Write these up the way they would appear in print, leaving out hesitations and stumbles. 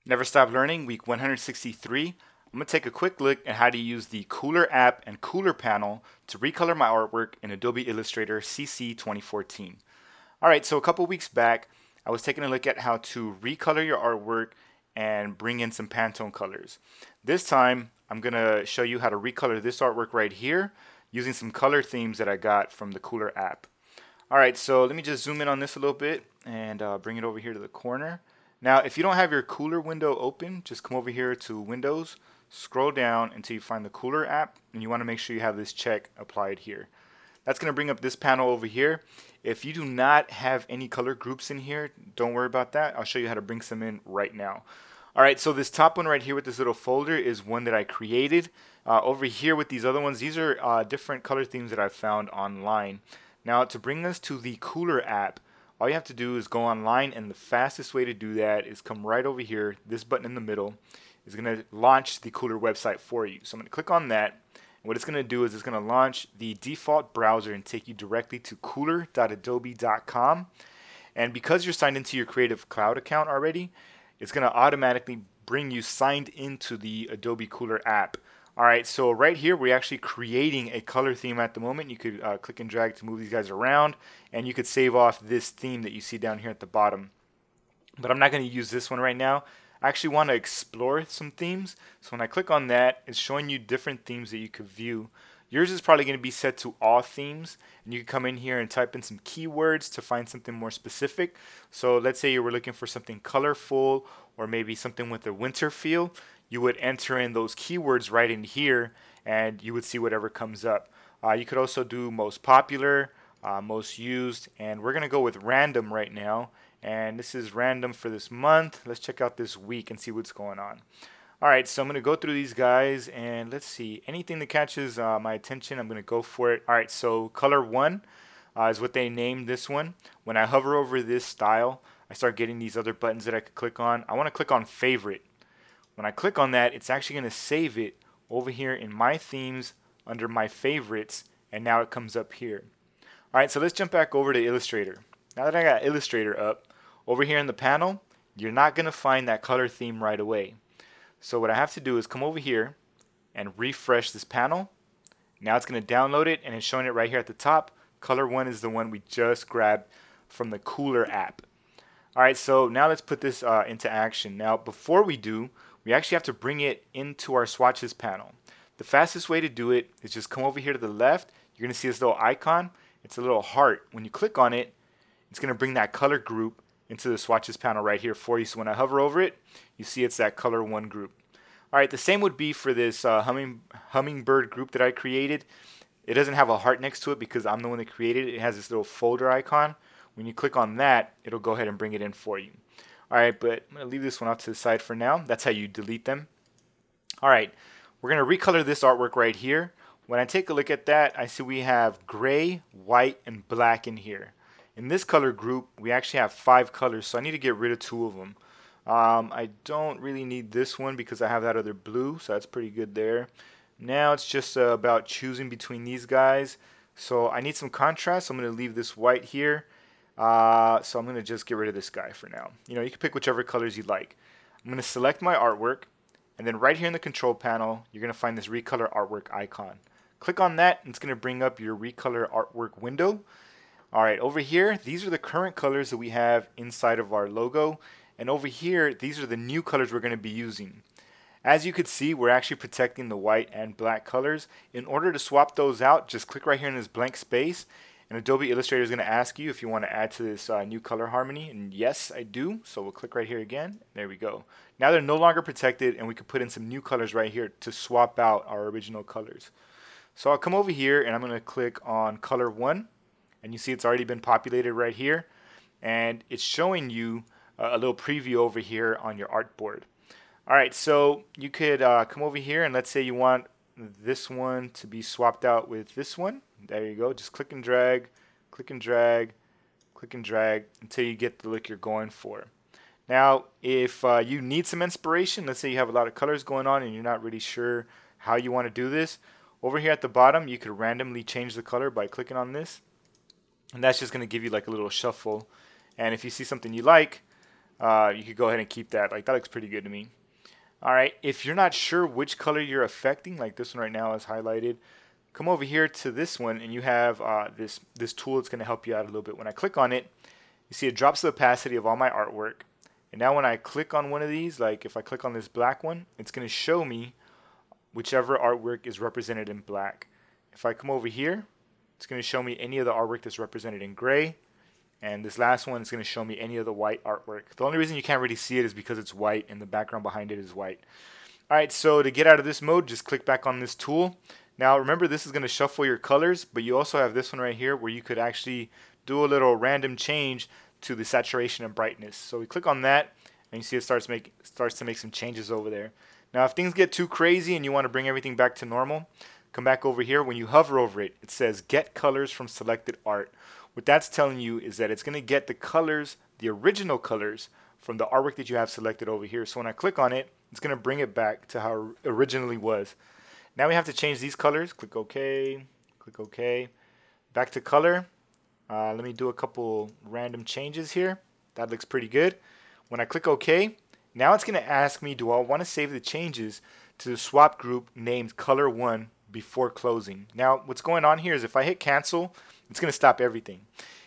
Never Stop Learning, week 163. I'm going to take a quick look at how to use the Kuler app and Kuler panel to recolor my artwork in Adobe Illustrator CC 2014. Alright, so a couple weeks back, I was taking a look at how to recolor your artwork and bring in some Pantone colors. This time, I'm going to show you how to recolor this artwork right here using some color themes that I got from the Kuler app. Alright, so let me just zoom in on this a little bit and bring it over here to the corner. Now, if you don't have your Kuler window open, just come over here to Windows, scroll down until you find the Kuler app, and you want to make sure you have this check applied here. That's going to bring up this panel over here. If you do not have any color groups in here, don't worry about that. I'll show you how to bring some in right now. Alright, so this top one right here with this little folder is one that I created. Over here with these other ones, these are different color themes that I found online. Now, to bring us to the Kuler app, all you have to do is go online, and the fastest way to do that is come right over here. This button in the middle is going to launch the Kuler website for you. So I'm going to click on that. And what it's going to do is it's going to launch the default browser and take you directly to kuler.adobe.com. And because you're signed into your Creative Cloud account already, it's going to automatically bring you signed into the Adobe Kuler app. Alright, so right here we're actually creating a color theme at the moment. You could click and drag to move these guys around, and you could save off this theme that you see down here at the bottom. But I'm not going to use this one right now. I actually want to explore some themes. So when I click on that, it's showing you different themes that you could view. Yours is probably going to be set to all themes, and you can come in here and type in some keywords to find something more specific. So let's say you were looking for something colorful or maybe something with a winter feel. You would enter in those keywords right in here, and you would see whatever comes up. You could also do most popular, most used, and we're going to go with random right now. And this is random for this month. Let's check out this week and see what's going on. Alright, so I'm going to go through these guys, and let's see. Anything that catches my attention, I'm going to go for it. Alright, so color 1 is what they named this one. When I hover over this style, I start getting these other buttons that I could click on. I want to click on favorite. When I click on that, it's actually going to save it over here in my themes under my favorites, and now it comes up here. Alright, so let's jump back over to Illustrator. Now that I got Illustrator up, over here in the panel, you're not going to find that color theme right away. So what I have to do is come over here and refresh this panel. Now it's going to download it, and it's showing it right here at the top. Color 1 is the one we just grabbed from the Kuler app. Alright, so now let's put this into action. Now before we do, we actually have to bring it into our swatches panel. The fastest way to do it is just come over here to the left. You're going to see this little icon. It's a little heart. When you click on it, it's going to bring that color group into the swatches panel right here for you. So when I hover over it, you see it's that color 1 group. Alright, the same would be for this hummingbird group that I created. It doesn't have a heart next to it because I'm the one that created it. It has this little folder icon. When you click on that, it'll go ahead and bring it in for you. Alright, but I'm going to leave this one off to the side for now. That's how you delete them. Alright, we're going to recolor this artwork right here. When I take a look at that, I see we have gray, white, and black in here. In this color group, we actually have 5 colors, so I need to get rid of 2 of them. I don't really need this one because I have that other blue, so that's pretty good there. Now it's just about choosing between these guys. So I need some contrast, so I'm going to leave this white here. So I'm going to just get rid of this guy for now. You can pick whichever colors you like. I'm going to select my artwork, and then right here in the control panel, you're going to find this Recolor Artwork icon. Click on that, and it's going to bring up your Recolor Artwork window. Alright, over here, these are the current colors that we have inside of our logo. And over here, these are the new colors we're going to be using. As you can see, we're actually protecting the white and black colors. In order to swap those out, just click right here in this blank space. And Adobe Illustrator is going to ask you if you want to add to this new color harmony. And yes, I do. So we'll click right here again. There we go. Now they're no longer protected, and we can put in some new colors right here to swap out our original colors. So I'll come over here, and I'm going to click on color 1. And you see it's already been populated right here. And it's showing you a little preview over here on your artboard. Alright, so you could come over here, and let's say you want this one to be swapped out with this one. There you go. Just click and drag, click and drag, click and drag until you get the look you're going for. Now, if you need some inspiration, let's say you have a lot of colors going on and you're not really sure how you want to do this, over here at the bottom you could randomly change the color by clicking on this. And that's just going to give you like a little shuffle. And if you see something you like, you could go ahead and keep that. Like, that looks pretty good to me. All right, if you're not sure which color you're affecting, like this one right now is highlighted, come over here to this one, and you have this tool that's going to help you out a little bit. When I click on it, you see it drops the opacity of all my artwork. And now when I click on one of these, like if I click on this black one, it's going to show me whichever artwork is represented in black. If I come over here, it's going to show me any of the artwork that's represented in gray. And this last one is going to show me any of the white artwork. The only reason you can't really see it is because it's white and the background behind it is white. Alright, so to get out of this mode, just click back on this tool. Now remember, this is going to shuffle your colors, but you also have this one right here where you could actually do a little random change to the saturation and brightness. So we click on that, and you see it starts to make some changes over there. Now if things get too crazy and you want to bring everything back to normal, come back over here. When you hover over it, it says get colors from selected art. What that's telling you is that it's going to get the colors, the original colors, from the artwork that you have selected over here. So when I click on it, it's going to bring it back to how it originally was. Now we have to change these colors. Click OK, click OK. Back to color. Let me do a couple random changes here. That looks pretty good. When I click OK, now it's going to ask me, do I want to save the changes to the swap group named Color1 before closing. Now what's going on here is if I hit cancel, it's going to stop everything.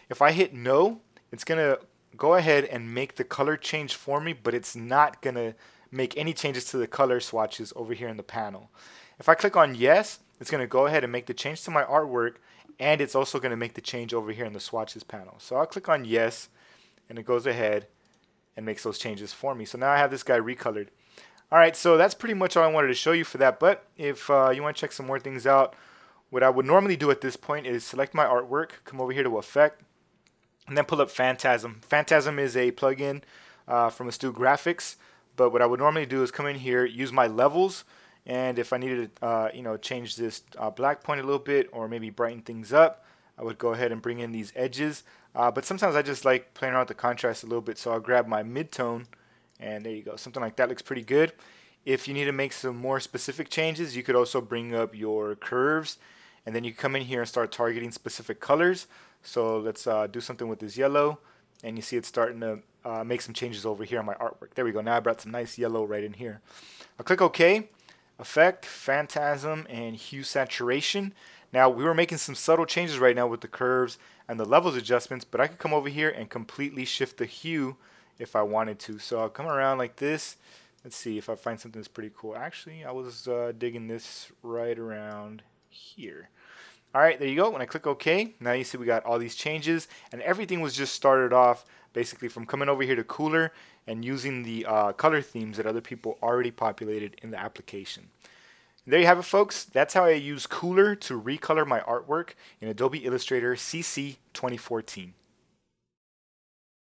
If I hit no, it's going to go ahead and make the color change for me, but it's not going to make any changes to the color swatches over here in the panel. If I click on yes, it's going to go ahead and make the change to my artwork, and it's also going to make the change over here in the swatches panel. So I'll click on yes, and it goes ahead and makes those changes for me. So now I have this guy recolored. Alright, so that's pretty much all I wanted to show you for that, but if you want to check some more things out, what I would normally do at this point is select my artwork, come over here to Effect, and then pull up Phantasm. Phantasm is a plugin from Astute Graphics, but what I would normally do is come in here, use my levels, and if I needed to change this black point a little bit or maybe brighten things up, I would go ahead and bring in these edges. But sometimes I just like playing around with the contrast a little bit, so I'll grab my midtone, and there you go. Something like that looks pretty good. If you need to make some more specific changes, you could also bring up your curves, and then you come in here and start targeting specific colors. So let's do something with this yellow, and you see it's starting to make some changes over here on my artwork. There we go. Now I brought some nice yellow right in here. I'll click OK. Effect, Phantasm, and Hue Saturation. Now we were making some subtle changes right now with the curves and the levels adjustments, but I could come over here and completely shift the hue if I wanted to. So I'll come around like this. Let's see if I find something that's pretty cool. Actually, I was digging this right around here. Alright, there you go. When I click OK, now you see we got all these changes, and everything was just started off basically from coming over here to Kuler and using the color themes that other people already populated in the application. And there you have it, folks. That's how I use Kuler to recolor my artwork in Adobe Illustrator CC 2014.